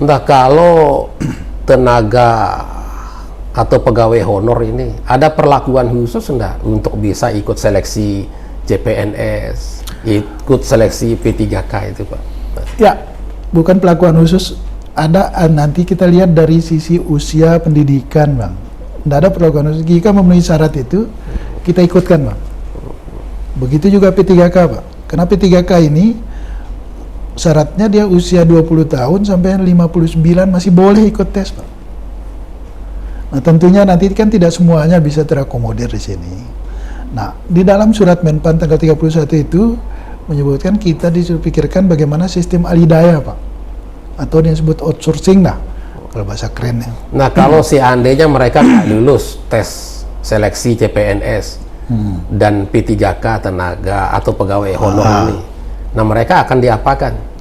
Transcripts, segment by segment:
Nah, kalau tenaga atau pegawai honor ini ada perlakuan khusus enggak untuk bisa ikut seleksi CPNS, ikut seleksi P3K itu, Pak? Ya, bukan perlakuan khusus. Ada nanti kita lihat dari sisi usia pendidikan, Bang. Tidak ada perlakuan khusus. Jika memenuhi syarat itu, kita ikutkan, Bang. Begitu juga P3K, Pak. Karena P3K ini syaratnya dia usia 20 tahun sampai 59 masih boleh ikut tes, Pak. Nah, tentunya nanti kan tidak semuanya bisa terakomodir di sini. Nah, di dalam surat Menpan tanggal 31 itu menyebutkan kita disuruh pikirkan bagaimana sistem alidaya, Pak. Atau yang disebut outsourcing lah, kalau bahasa kerennya. Nah, kalau seandainya mereka nggak lulus tes seleksi CPNS dan P3K tenaga atau pegawai honor ini, nah mereka akan diapakan?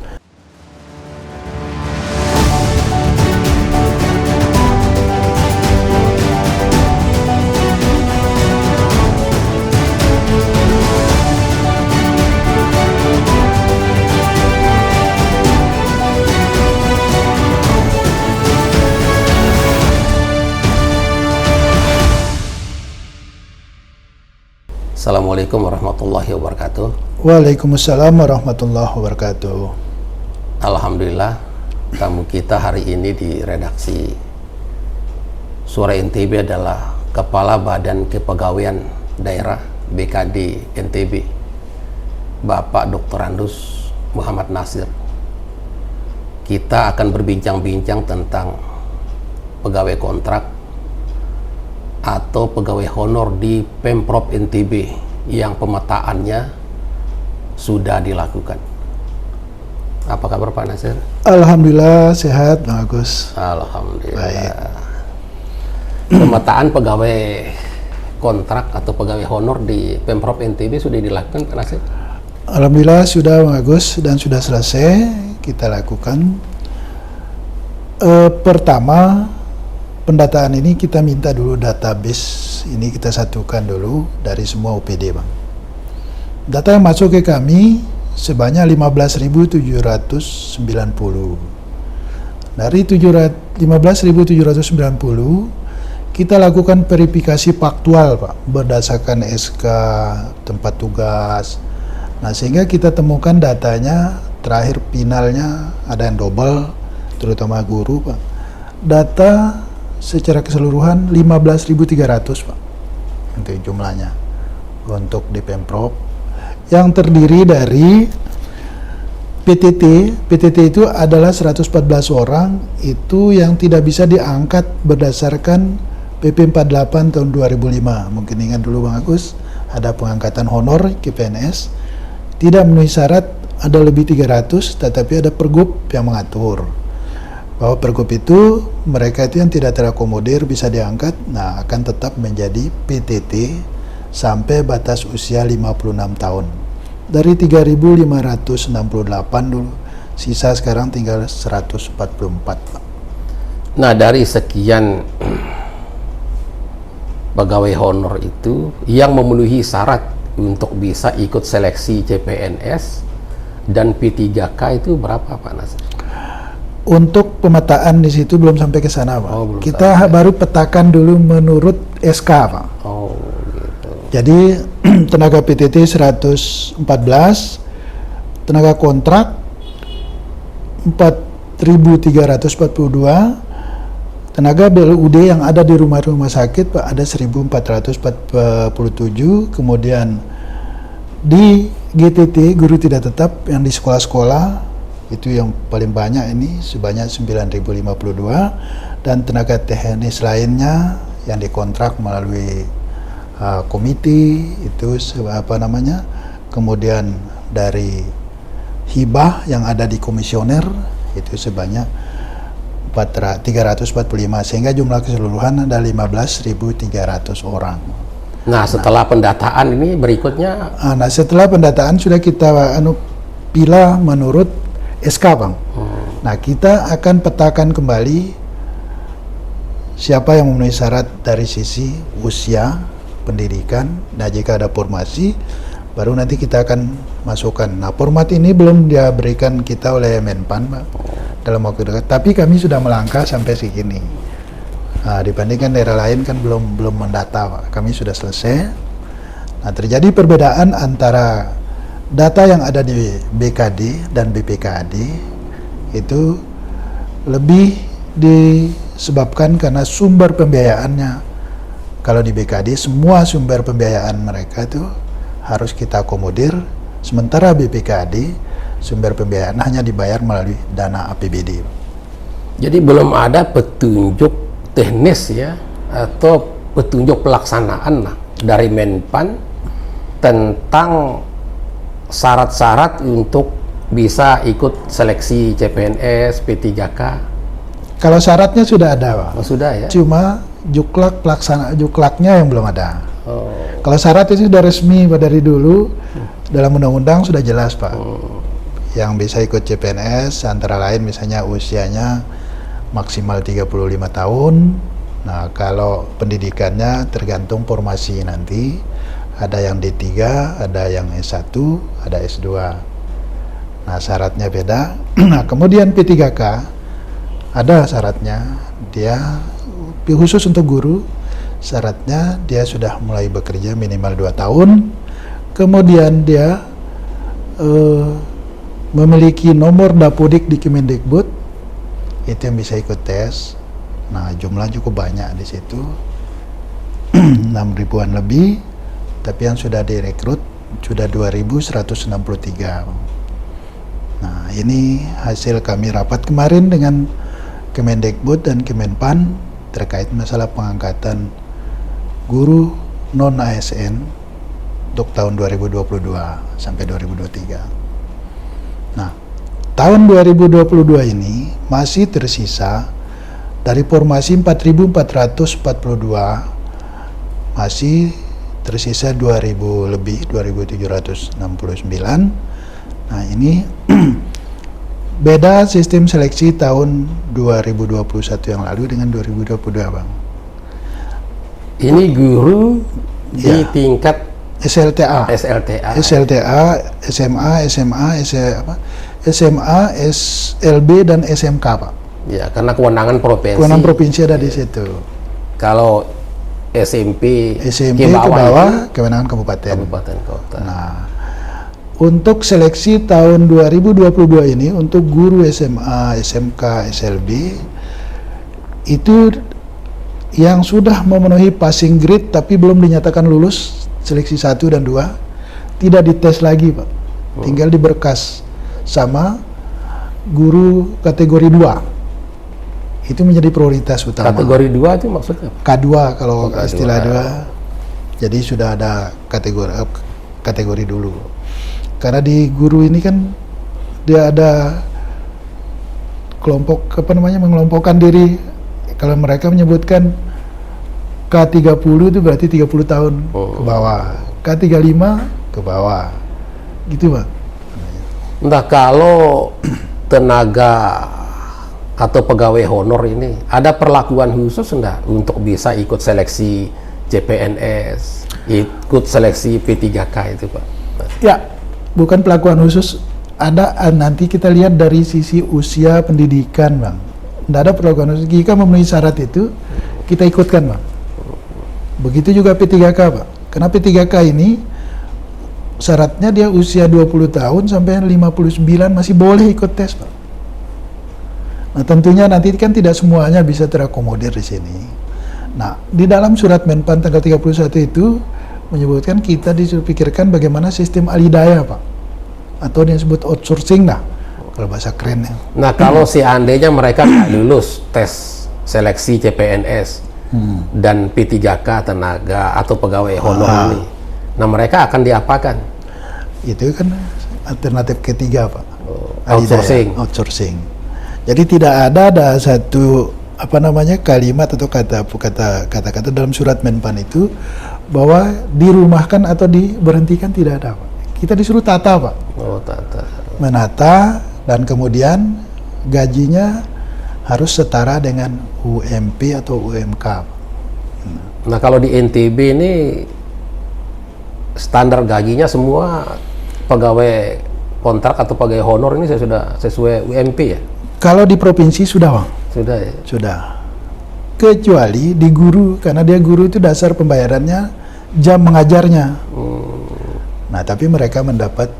Assalamualaikum warahmatullahi wabarakatuh. Waalaikumsalam warahmatullahi wabarakatuh. Alhamdulillah, tamu kita hari ini di redaksi Suara NTB adalah Kepala Badan Kepegawaian Daerah BKD NTB, Bapak Dr. Andus Muhammad Nasir. Kita akan berbincang-bincang tentang pegawai kontrak atau pegawai honor di Pemprov NTB yang pemetaannya sudah dilakukan. Apa kabar Pak Nasir? Alhamdulillah sehat, Bang Agus. Alhamdulillah. Baik. Pemetaan pegawai kontrak atau pegawai honor di Pemprov NTB sudah dilakukan Pak Nasir? Alhamdulillah sudah, Bang Agus, dan sudah selesai kita lakukan. Pertama, pendataan ini kita minta dulu database ini kita satukan dulu dari semua OPD, Bang. Data yang masuk ke kami sebanyak 15.790. Dari 15.790 kita lakukan verifikasi faktual, Pak, berdasarkan SK tempat tugas. Nah, sehingga kita temukan datanya terakhir finalnya ada yang double, terutama guru, Pak. Data secara keseluruhan 15.300, Pak, untuk jumlahnya untuk di Pemprov, yang terdiri dari PTT itu adalah 114 orang itu yang tidak bisa diangkat berdasarkan PP 48 tahun 2005. Mungkin ingat dulu Bang Agus, ada pengangkatan honor KPNS tidak memenuhi syarat, ada lebih 300, tetapi ada pergub yang mengatur bahwa pergub itu mereka itu yang tidak terakomodir bisa diangkat, nah akan tetap menjadi PTT sampai batas usia 56 tahun. Dari 3.568 dulu, sisa sekarang tinggal 144, Pak. Nah, dari sekian pegawai honor itu yang memenuhi syarat untuk bisa ikut seleksi CPNS dan P3K itu berapa Pak Nasir? Untuk pemetaan di situ belum sampai ke sana, Pak. Oh, kita sampai. Baru petakan dulu menurut SK, Pak. Oh, gitu. Jadi tenaga PTT 114, tenaga kontrak 4.342, tenaga BLUD yang ada di rumah-rumah sakit, Pak, ada 1.447, kemudian di GTT guru tidak tetap yang di sekolah-sekolah itu yang paling banyak ini sebanyak 9.052, dan tenaga teknis lainnya yang dikontrak melalui komite itu kemudian dari hibah yang ada di komisioner itu sebanyak 345, sehingga jumlah keseluruhan ada 15.300 orang. Nah, setelah pendataan ini berikutnya. Nah, setelah pendataan sudah kita pilih menurut SK, Bang. Nah, kita akan petakan kembali siapa yang memenuhi syarat dari sisi usia, pendidikan. Nah, jika ada formasi, baru nanti kita akan masukkan. Nah, format ini belum diberikan kita oleh Menpan, Pak. dalam waktu dekat. Tapi kami sudah melangkah sampai segini. Nah, dibandingkan daerah lain kan belum mendata, Pak. Kami sudah selesai. Nah, terjadi perbedaan antara data yang ada di BKD dan BPKAD itu lebih disebabkan karena sumber pembiayaannya. Kalau di BKD semua sumber pembiayaan mereka itu harus kita akomodir, sementara BPKAD sumber pembiayaan hanya dibayar melalui dana APBD. Jadi belum ada petunjuk teknis ya atau petunjuk pelaksanaan lah dari Menpan tentang syarat-syarat untuk bisa ikut seleksi CPNS P3K. Kalau syaratnya sudah ada, Pak. Oh, sudah ya. Cuma juklaknya yang belum ada. Oh. Kalau syarat itu sudah resmi, Pak, dari dulu dalam undang-undang sudah jelas, Pak. Yang bisa ikut CPNS antara lain misalnya usianya maksimal 35 tahun. Nah, kalau pendidikannya tergantung formasi nanti. Ada yang D3, ada yang S1, ada S2. Nah, syaratnya beda. Nah, kemudian P3K ada syaratnya. Dia khusus untuk guru. Syaratnya dia sudah mulai bekerja minimal 2 tahun. Kemudian dia memiliki nomor Dapodik di Kemendikbud. Itu yang bisa ikut tes. Nah, jumlah cukup banyak di situ. 6.000-an lebih, tapi yang sudah direkrut sudah 2.163. Nah, ini hasil kami rapat kemarin dengan Kemendikbud dan Kemenpan terkait masalah pengangkatan guru non ASN untuk tahun 2022 sampai 2023. Nah, tahun 2022 ini masih tersisa dari formasi 4.442 masih tersisa 2.000 lebih, 2.769. Nah, ini beda sistem seleksi tahun 2021 yang lalu dengan 2022, Bang. Ini guru di Ya. tingkat SLTA, SMA, SLB dan SMK, Pak. ya, karena kewenangan provinsi. Kewenangan provinsi ada di situ. Kalau SMP SMP ke ke bawah, itu kewenangan kabupaten. kabupaten kota. Nah, untuk seleksi tahun 2022 ini untuk guru SMA, SMK, SLB itu yang sudah memenuhi passing grade tapi belum dinyatakan lulus seleksi 1 dan 2 tidak dites lagi, Pak. Tinggal diberkas sama guru kategori 2. Itu menjadi prioritas utama. Kategori 2 itu maksudnya apa? K2 kalau K2. istilah 2. Jadi sudah ada kategori dulu. Karena di guru ini kan dia ada kelompok mengelompokkan diri. Kalau mereka menyebutkan K30 itu berarti 30 tahun ke bawah. K35 ke bawah. Gitu, Pak. Entah kalau tenaga atau pegawai honor ini ada perlakuan khusus enggak untuk bisa ikut seleksi CPNS, ikut seleksi P3K itu, Pak? Ya, bukan perlakuan khusus. Ada nanti kita lihat dari sisi usia pendidikan, Bang. Tidak ada perlakuan khusus. Jika memenuhi syarat itu, kita ikutkan, Bang. Begitu juga P3K, Pak. Karena P3K ini syaratnya dia usia 20 tahun sampai 59 masih boleh ikut tes, Pak. Nah, tentunya nanti kan tidak semuanya bisa terakomodir di sini. Nah, di dalam surat Menpan tanggal 31 itu menyebutkan kita disuruh pikirkan bagaimana sistem alidaya, Pak. Atau yang disebut outsourcing lah, kalau bahasa kerennya. Nah, kalau seandainya mereka nggak lulus tes seleksi CPNS dan P3K tenaga atau pegawai honor ini, nah mereka akan diapakan? Itu kan alternatif ketiga, Pak. Outsourcing. Outsourcing. Jadi tidak ada satu kalimat atau kata-kata dalam surat Menpan itu bahwa dirumahkan atau diberhentikan, tidak ada, Pak. Kita disuruh tata, Pak. Oh, tata. Menata dan kemudian gajinya harus setara dengan UMP atau UMK. Nah, kalau di NTB ini standar gajinya semua pegawai kontrak atau pegawai honor ini sudah sesuai UMP ya? Kalau di provinsi sudah Bang, Sudah ya. sudah. Kecuali di guru, karena dia guru itu dasar pembayarannya jam mengajarnya. Nah, tapi mereka mendapat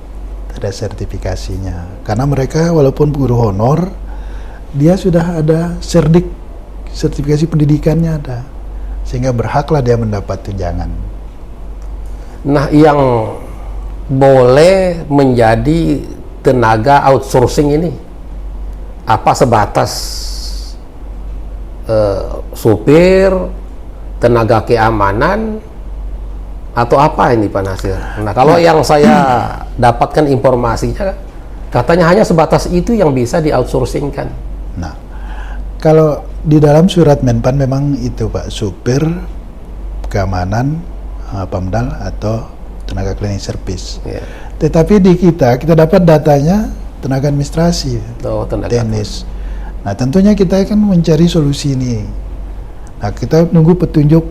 ada sertifikasinya. Karena mereka walaupun guru honor, dia sudah ada sertifikasi pendidikannya ada. Sehingga berhaklah dia mendapat tunjangan. Nah, yang boleh menjadi tenaga outsourcing ini apa sebatas supir, tenaga keamanan, atau apa ini Pak Nasir? Nah, kalau yang saya dapatkan informasinya, katanya hanya sebatas itu yang bisa di outsourcingkan. Nah, kalau di dalam surat Menpan memang itu Pak, supir, keamanan, pemdal atau tenaga cleaning service. Ya. Tetapi di kita dapat datanya tenaga administrasi, Oh, tenaga teknis. Nah, tentunya kita kan mencari solusi ini. Nah, kita nunggu petunjuk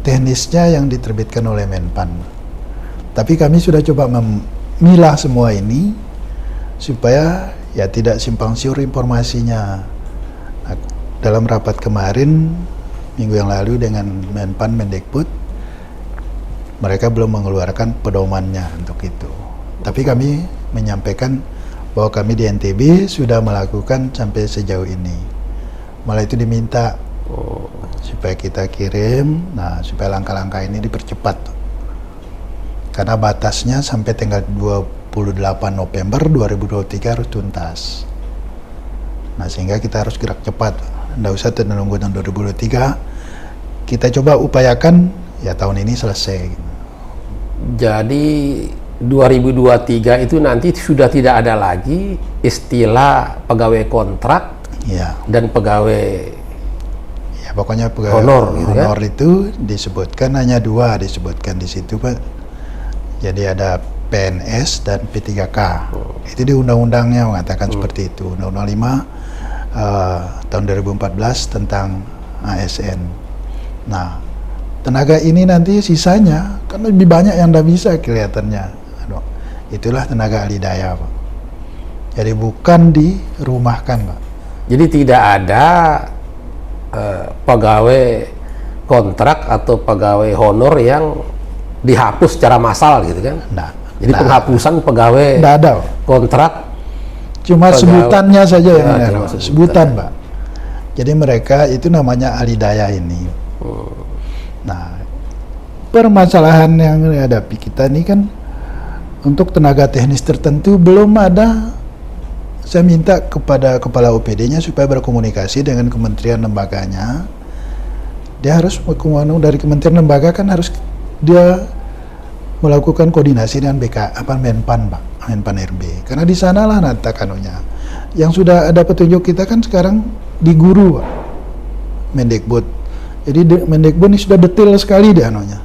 teknisnya yang diterbitkan oleh Menpan. Tapi kami sudah coba memilah semua ini supaya ya tidak simpang siur informasinya. Nah, dalam rapat kemarin minggu yang lalu dengan Menpan Mendikbud, mereka belum mengeluarkan pedomannya untuk itu. Tapi kami menyampaikan bahwa kami di NTB sudah melakukan sampai sejauh ini. Malah itu diminta supaya kita kirim, nah supaya langkah-langkah ini dipercepat. Karena batasnya sampai tanggal 28 November 2023 harus tuntas. Nah, sehingga kita harus gerak cepat. Nggak usah menunggu tahun 2023. Kita coba upayakan ya tahun ini selesai. Jadi 2023 itu nanti sudah tidak ada lagi istilah pegawai kontrak Ya, dan pegawai ya pokoknya pegawai honor, gitu kan? honor itu disebutkan hanya dua disebutkan di situ Pak. Jadi ada PNS dan P3K. Itu di undang-undangnya mengatakan seperti itu. Undang-undang 5 tahun 2014 tentang ASN. Nah, tenaga ini nanti sisanya kan lebih banyak yang tidak bisa kelihatannya. Itulah tenaga ahli daya Pak. Jadi bukan dirumahkan Pak. Jadi tidak ada pegawai kontrak atau pegawai honor yang dihapus secara massal gitu kan? Nah, Jadi penghapusan pegawai tidak ada Pak. kontrak Cuma pegawai- sebutannya saja yang Ya, ada, cuma Pak. sebutan. Sebutan Pak. Jadi mereka itu namanya ahli daya ini. Nah, permasalahan yang dihadapi kita ini kan untuk tenaga teknis tertentu belum ada. Saya minta kepada kepala OPD-nya supaya berkomunikasi dengan kementerian lembaganya. Dia harus dari kementerian lembaga kan harus dia melakukan koordinasi dengan Menpan Pak, Menpan RB. Karena di sanalah nanti kanunya. Yang sudah ada petunjuk kita kan sekarang di guru Pak, Mendikbud. Jadi Mendikbud ini sudah detail sekali di anunya.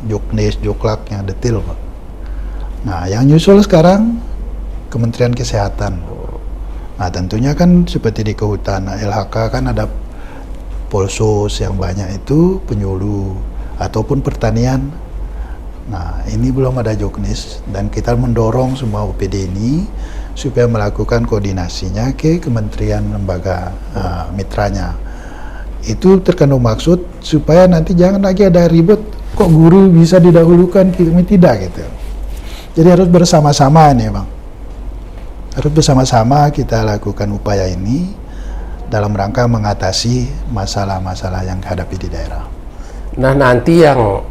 Juknis, Juklak yang detail Pak. Nah, yang nyusul sekarang Kementerian Kesehatan. Nah, tentunya kan seperti di kehutanan LHK kan ada polsos yang banyak itu penyuluh ataupun pertanian. Nah, ini belum ada juknis dan kita mendorong semua OPD ini supaya melakukan koordinasinya ke kementerian lembaga mitranya. Itu terkandung maksud supaya nanti jangan lagi ada ribut kok guru bisa didahulukan, kami tidak gitu. Jadi harus bersama-sama ini Bang. Harus bersama-sama kita lakukan upaya ini dalam rangka mengatasi masalah-masalah yang dihadapi di daerah. Nah, nanti yang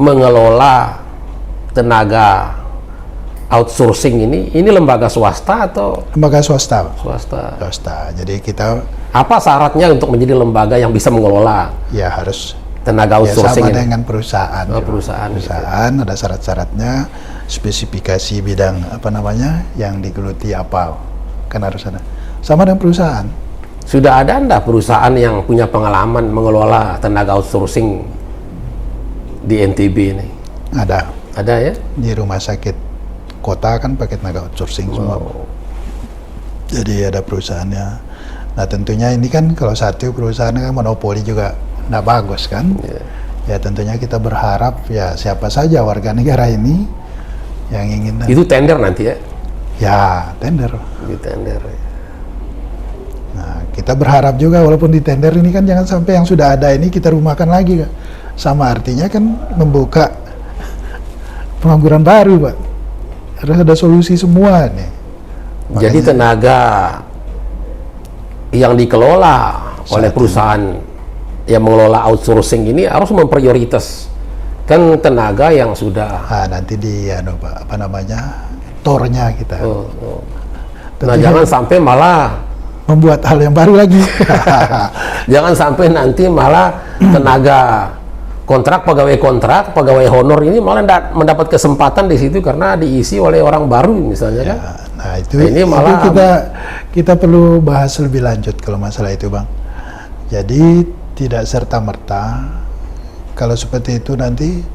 mengelola tenaga outsourcing ini lembaga swasta atau Lembaga swasta Pak. swasta? Jadi kita Apa syaratnya untuk menjadi lembaga yang bisa mengelola ya harus tenaga ya outsourcing sama ini? dengan perusahaan. Oh, perusahaan, gitu. Perusahaan ada syarat-syaratnya, spesifikasi bidang apa namanya yang digeluti apa, kan harus ada. Sama dengan perusahaan. Sudah ada enggak perusahaan yang punya pengalaman mengelola tenaga outsourcing di NTB ini? Ada Ada ya? di rumah sakit kota kan pakai tenaga outsourcing semua. Jadi ada perusahaannya. Nah, tentunya ini kan kalau satu perusahaan kan monopoli juga nggak bagus kan. Ya tentunya kita berharap ya siapa saja warga negara ini yang ingin Itu tender nanti ya? Ya, tender. Di tender. Nah, kita berharap juga walaupun di tender ini kan jangan sampai yang sudah ada ini kita rumahkan lagi, Pak. Sama artinya kan membuka pengangguran baru, Pak. Harus ada solusi semua nih. Jadi tenaga yang dikelola oleh perusahaan yang mengelola outsourcing ini harus memprioritaskan tenaga yang sudah Nanti di Pak, apa namanya? Tornya kita. Nah, jangan sampai malah Membuat hal yang baru lagi. jangan sampai nanti malah tenaga kontrak, pegawai honor ini malah mendapat kesempatan di situ karena diisi oleh orang baru misalnya kan. Nah, itu ini malah itu kita perlu bahas lebih lanjut kalau masalah itu, Bang. Jadi tidak serta-merta kalau seperti itu nanti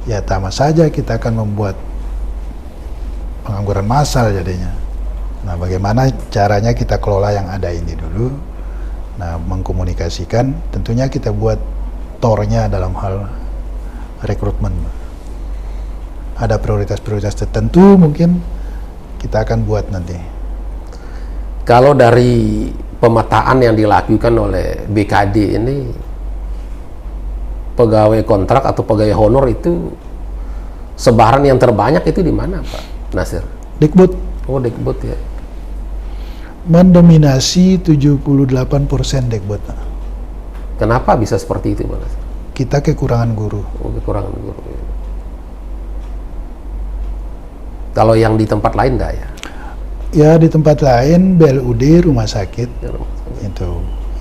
ya sama saja kita akan membuat pengangguran massal jadinya. Nah, bagaimana caranya kita kelola yang ada ini dulu. Nah, mengkomunikasikan, tentunya kita buat tornya dalam hal rekrutmen. Ada prioritas-prioritas tertentu mungkin kita akan buat nanti. Kalau dari pemetaan yang dilakukan oleh BKD ini, pegawai kontrak atau pegawai honor itu sebaran yang terbanyak itu di mana, Pak Nasir? Dikbud. Oh, Dikbud ya. Mendominasi 78% Dikbud. Kenapa bisa seperti itu, Pak Nasir? Kita kekurangan guru. Oh, kekurangan guru. Ya. Kalau yang di tempat lain enggak ya? Ya, di tempat lain BLUD, rumah sakit, itu.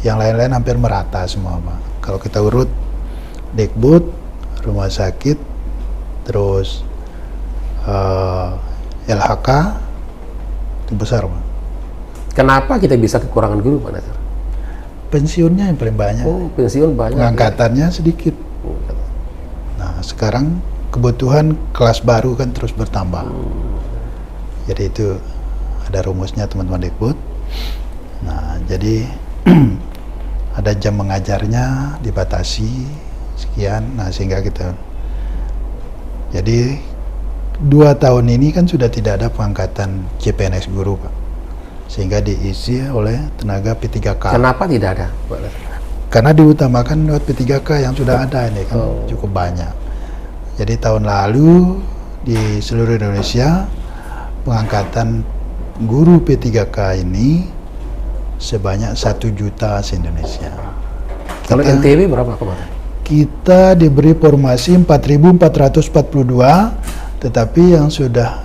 Yang lain-lain hampir merata semua, Pak. Kalau kita urut Dikbud, rumah sakit, terus LHK, itu besar, Pak. Kenapa kita bisa kekurangan guru, Pak Nasir? Pensiunnya yang paling banyak. Oh, pensiun banyak. Pengangkatannya sedikit. Nah, sekarang kebutuhan kelas baru kan terus bertambah. Jadi itu ada rumusnya teman-teman Dikbud. Nah, jadi ada jam mengajarnya dibatasi sekian. Nah, sehingga kita jadi 2 tahun ini kan sudah tidak ada pengangkatan CPNS guru, Pak. Sehingga diisi oleh tenaga P3K. Kenapa tidak ada, Pak Nasir? Karena diutamakan lewat P3K yang sudah ada ini kan cukup banyak. Jadi tahun lalu di seluruh Indonesia pengangkatan guru P3K ini sebanyak 1 juta se-Indonesia. Kalau NTB berapa kemarin? Kita diberi formasi 4.442, tetapi yang sudah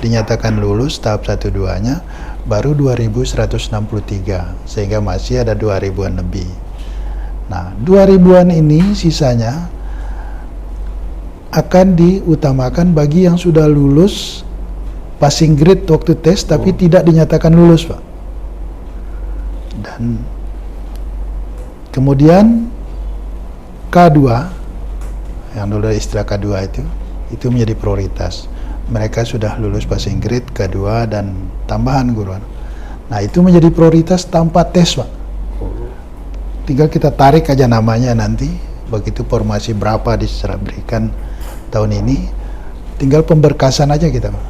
dinyatakan lulus tahap 1-2-nya baru 2.163, sehingga masih ada 2.000-an lebih. Nah, 2.000-an ini sisanya akan diutamakan bagi yang sudah lulus passing grade waktu tes tapi tidak dinyatakan lulus, Pak. Dan kemudian K2, yang dulu istilah K2 itu menjadi prioritas. Mereka sudah lulus passing grade K2 dan tambahan guruan. Nah, itu menjadi prioritas tanpa tes, Pak. Tinggal kita tarik aja namanya nanti, begitu formasi berapa diberikan tahun ini, tinggal pemberkasan aja kita, Pak.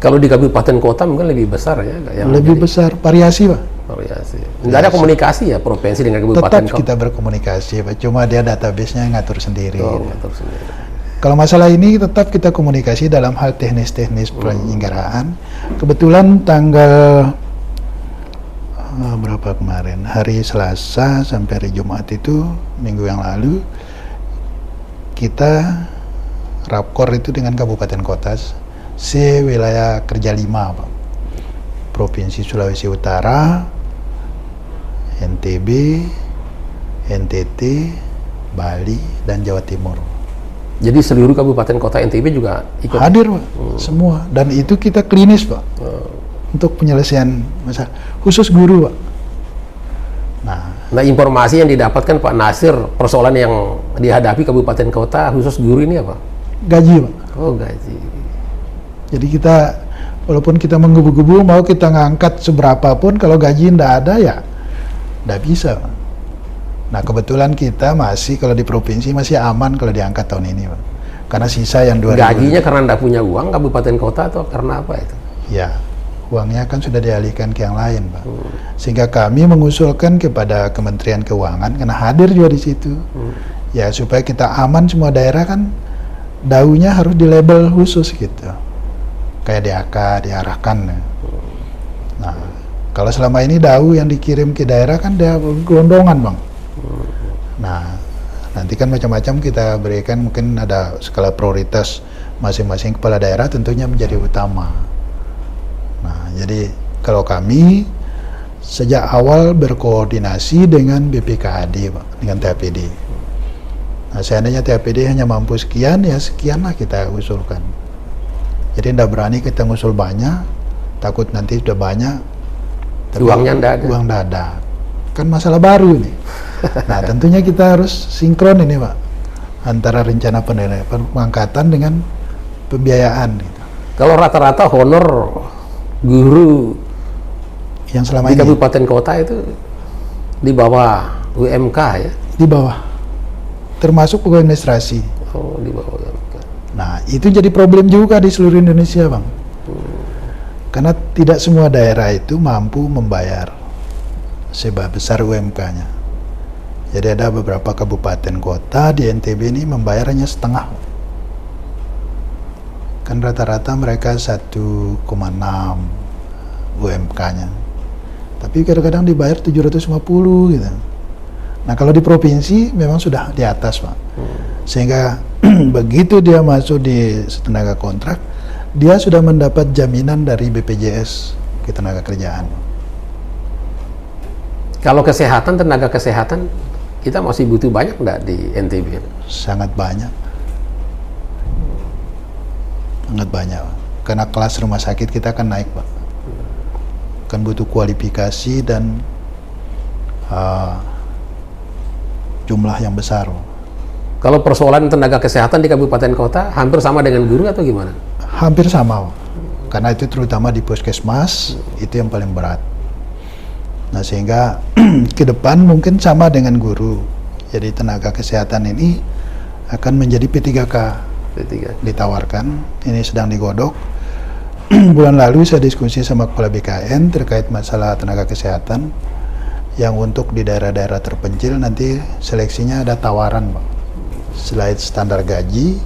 Kalau di kabupaten kota mungkin lebih besar ya? Yang Lebih besar, variasi, Pak. Variasi. Nggak ada komunikasi ya provinsi dengan kabupaten Tetap kita berkomunikasi, Pak. Cuma dia database-nya ngatur sendiri. Oh, ngatur sendiri. Kalau masalah ini tetap kita komunikasi dalam hal teknis-teknis penyelenggaraan. Kebetulan tanggal berapa kemarin? Hari Selasa sampai hari Jumat itu, minggu yang lalu, kita rapkor itu dengan kabupaten kota wilayah kerja 5, Pak. Provinsi Sulawesi Utara, NTB, NTT, Bali, dan Jawa Timur. Jadi seluruh kabupaten kota NTB juga ikut hadir, Pak, semua. Dan itu kita klinis, Pak, untuk penyelesaian masalah khusus guru, Pak. Nah, informasi yang didapatkan Pak Nasir, persoalan yang dihadapi kabupaten kota khusus guru ini apa? Gaji, Pak. Oh, gaji. Jadi kita walaupun kita menggebu-gebu mau kita ngangkat seberapa pun, kalau gaji ndak ada ya ndak bisa, Pak. Nah, kebetulan kita masih, kalau di provinsi masih aman kalau diangkat tahun ini, Pak. Karena sisa yang 2000. Gajinya karena ndak punya uang kabupaten kota atau karena apa itu? ya uangnya kan sudah dialihkan ke yang lain, Pak. Sehingga kami mengusulkan kepada Kementerian Keuangan, karena hadir juga di situ, ya supaya kita aman semua daerah kan, DAU-nya harus di label khusus gitu, kayak DAK diarahkan. Nah, kalau selama ini DAU yang dikirim ke daerah kan dia gelondongan, Bang. Nah, nanti kan macam-macam kita berikan, mungkin ada skala prioritas masing-masing kepala daerah tentunya menjadi utama. Nah, jadi kalau kami sejak awal berkoordinasi dengan BPKAD, Pak, dengan TAPD. Nah, seandainya TAPD hanya mampu sekian, ya sekianlah kita usulkan. Jadi tidak berani kita ngusul banyak, takut nanti sudah banyak, tapi Uangnya ndak ada. uang ndak ada. Kan masalah baru nih. Nah, tentunya kita harus sinkron ini, Pak, antara rencana pengangkatan dengan pembiayaan. Gitu. Kalau rata-rata honor guru Yang selama di ini kabupaten kota itu di bawah UMK ya? di bawah, termasuk pegawai administrasi. Oh, di bawah UMK. Nah, itu jadi problem juga di seluruh Indonesia, Bang. Karena tidak semua daerah itu mampu membayar sebesar UMK-nya. Jadi ada beberapa kabupaten kota di NTB ini membayar hanya setengah. Kan rata-rata mereka 1,6 UMK-nya. Tapi kadang-kadang dibayar 750 gitu. Nah, kalau di provinsi memang sudah di atas, Pak. Sehingga begitu dia masuk di tenaga kontrak, dia sudah mendapat jaminan dari BPJS Ketenagakerjaan. Kalau kesehatan, tenaga kesehatan, kita masih butuh banyak nggak di NTB? Sangat banyak. Sangat banyak, Pak. Karena kelas rumah sakit kita kan naik, Pak. Kan butuh kualifikasi dan jumlah yang besar, Pak. Kalau persoalan tenaga kesehatan di kabupaten kota hampir sama dengan guru atau gimana? Hampir sama, Pak. Karena itu terutama di puskesmas, itu yang paling berat. Nah, sehingga ke depan mungkin sama dengan guru. Jadi tenaga kesehatan ini akan menjadi P3K. Ditawarkan, ini sedang digodok. Bulan lalu saya diskusi sama Kepala BKN terkait masalah tenaga kesehatan yang untuk di daerah-daerah terpencil nanti seleksinya ada tawaran, Pak. Selain standar gaji,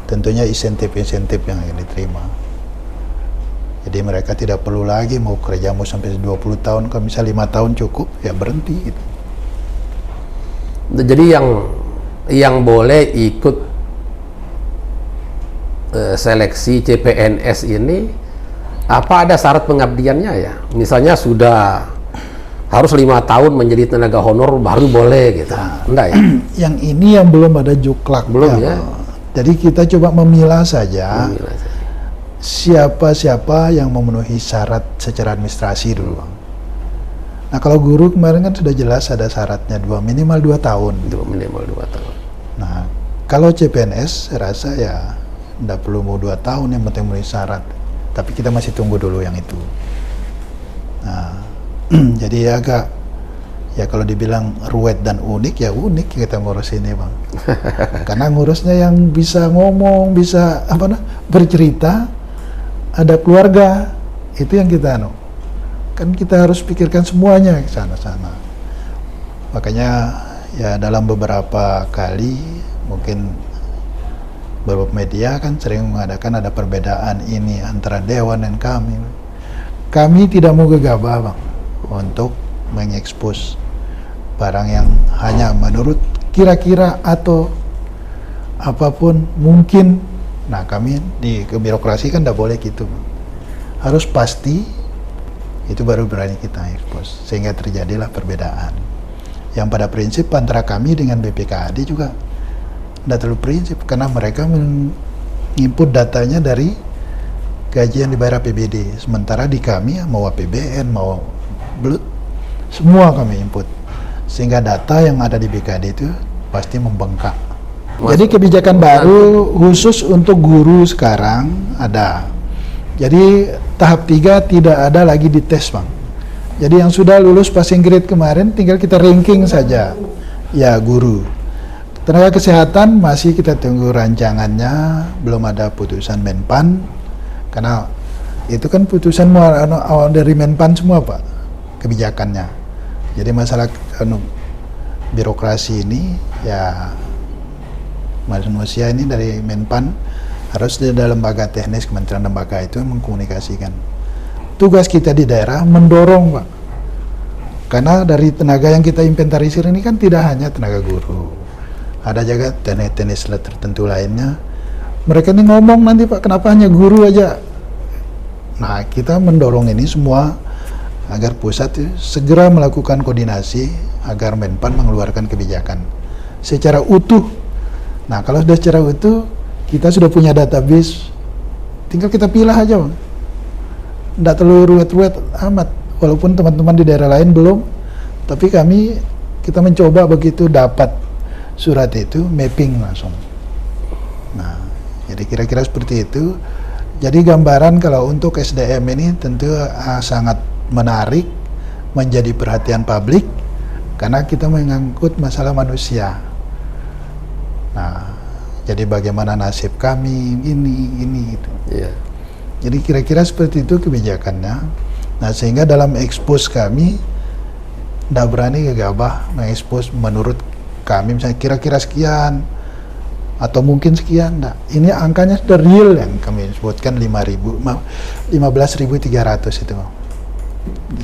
tentunya insentif-insentif yang diterima. Jadi mereka tidak perlu lagi mau kerja mau sampai 20 tahun, kalau bisa 5 tahun cukup, ya berhenti gitu. Jadi yang boleh ikut seleksi CPNS ini apa ada syarat pengabdiannya ya? Misalnya sudah harus 5 tahun menjadi tenaga honor baru boleh gitu. Enggak ya? Yang ini yang belum ada juklak. Belum ya? Jadi kita coba memilah saja siapa-siapa yang memenuhi syarat secara administrasi dulu, Bang. Nah, kalau guru kemarin kan sudah jelas ada syaratnya minimal 2 tahun. Minimal 2 tahun. Nah, kalau CPNS saya rasa ya tidak perlu mau 2 tahun, yang penting memenuhi syarat. Tapi kita masih tunggu dulu yang itu. Nah, jadi agak ya kalau dibilang ruwet dan unik, ya unik kita ngurus ini, Bang. Karena ngurusnya yang bisa ngomong, bisa bercerita, ada keluarga, itu yang kita kan kita harus pikirkan semuanya ke sana-sana. Makanya ya dalam beberapa kali mungkin beberapa media kan sering mengadakan ada perbedaan ini antara Dewan dan kami. Kami tidak mau gegabah, Bang, untuk mengekspos barang yang hanya menurut kira-kira atau apapun mungkin. Nah, kami di birokrasi kan tidak boleh gitu, harus pasti, itu baru berani kita ekspos, sehingga terjadilah perbedaan yang pada prinsip antara kami dengan BPKAD juga tidak terlalu prinsip, karena mereka menginput datanya dari gaji yang dibayar APBD, sementara di kami mau APBN, mau BLUT, semua kami input, sehingga data yang ada di BKAD itu pasti membengkak. Jadi kebijakan baru khusus untuk guru sekarang ada. Jadi tahap 3 tidak ada lagi dites, Bang. Jadi yang sudah lulus passing grade kemarin tinggal kita ranking saja. Ya, guru. Tenaga kesehatan masih kita tunggu rancangannya, belum ada putusan Menpan. Karena Itu kan putusan awal dari Menpan semua Pak, kebijakannya. Jadi masalah birokrasi ini ya manusia ini dari Menpan harus di dalam lembaga teknis Kementerian Lembaga itu mengkomunikasikan. Tugas kita di daerah mendorong Pak, karena dari tenaga yang kita inventarisir ini kan tidak hanya tenaga guru, ada juga teknis tertentu lainnya. Mereka ini ngomong nanti Pak, kenapa hanya guru aja? Nah, kita mendorong ini semua agar pusat segera melakukan koordinasi agar Menpan mengeluarkan kebijakan secara utuh. Nah, kalau sudah secara utuh, kita sudah punya database, tinggal kita pilih aja Bang. Nggak terlalu ruwet-ruwet amat, walaupun teman-teman di daerah lain belum, tapi kita mencoba begitu dapat surat itu, mapping langsung. Nah, jadi kira-kira seperti itu. Jadi gambaran kalau untuk SDM ini tentu sangat menarik, menjadi perhatian publik, karena kita mengangkut masalah manusia. Nah, jadi bagaimana nasib kami, ini itu. Iya. Jadi kira-kira seperti itu kebijakannya. Nah, sehingga dalam expose kami, tidak berani gegabah mengekspos menurut kami, misalnya kira-kira sekian, atau mungkin sekian, enggak. Ini angkanya sudah real yang kami sebutkan 15.300 itu.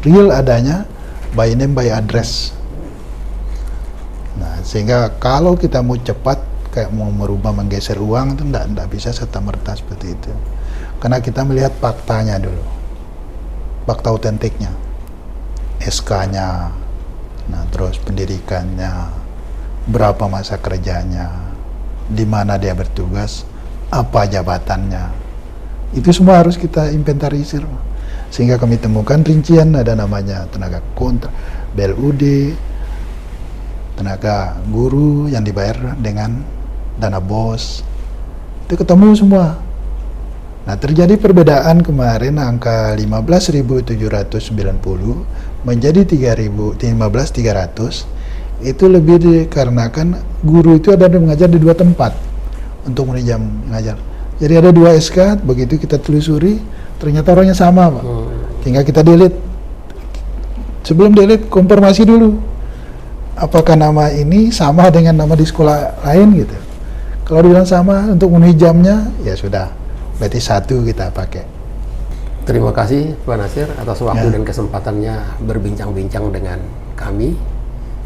Real adanya, by name, by address. Nah, sehingga kalau kita mau cepat, kayak mau merubah, menggeser uang, itu enggak bisa serta-merta seperti itu. Karena kita melihat faktanya dulu, fakta autentiknya, SK-nya, nah terus pendidikannya, berapa masa kerjanya, di mana dia bertugas, apa jabatannya, itu semua harus kita inventarisir, sehingga kami temukan rincian ada namanya tenaga kontrak, BLUD, tenaga guru yang dibayar dengan dana BOS, itu ketemu semua. Nah, terjadi perbedaan kemarin angka 15.790 menjadi 15.300. Itu lebih dikarenakan guru itu ada yang mengajar di 2 tempat untuk jam mengajar. Jadi ada 2 SK, begitu kita telusuri ternyata orangnya sama Pak. Tinggal kita delete. Sebelum delete, konfirmasi dulu apakah nama ini sama dengan nama di sekolah lain gitu. Kalau dibilang sama, untuk memenuhi jamnya ya sudah, berarti 1 kita pakai. Terima kasih Pak Nasir atas waktu dan kesempatannya berbincang-bincang dengan kami.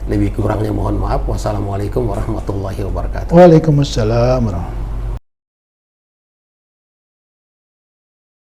Lebih kurangnya mohon maaf. Wassalamualaikum warahmatullahi wabarakatuh. Waalaikumsalam warahmatullahi wabarakatuh.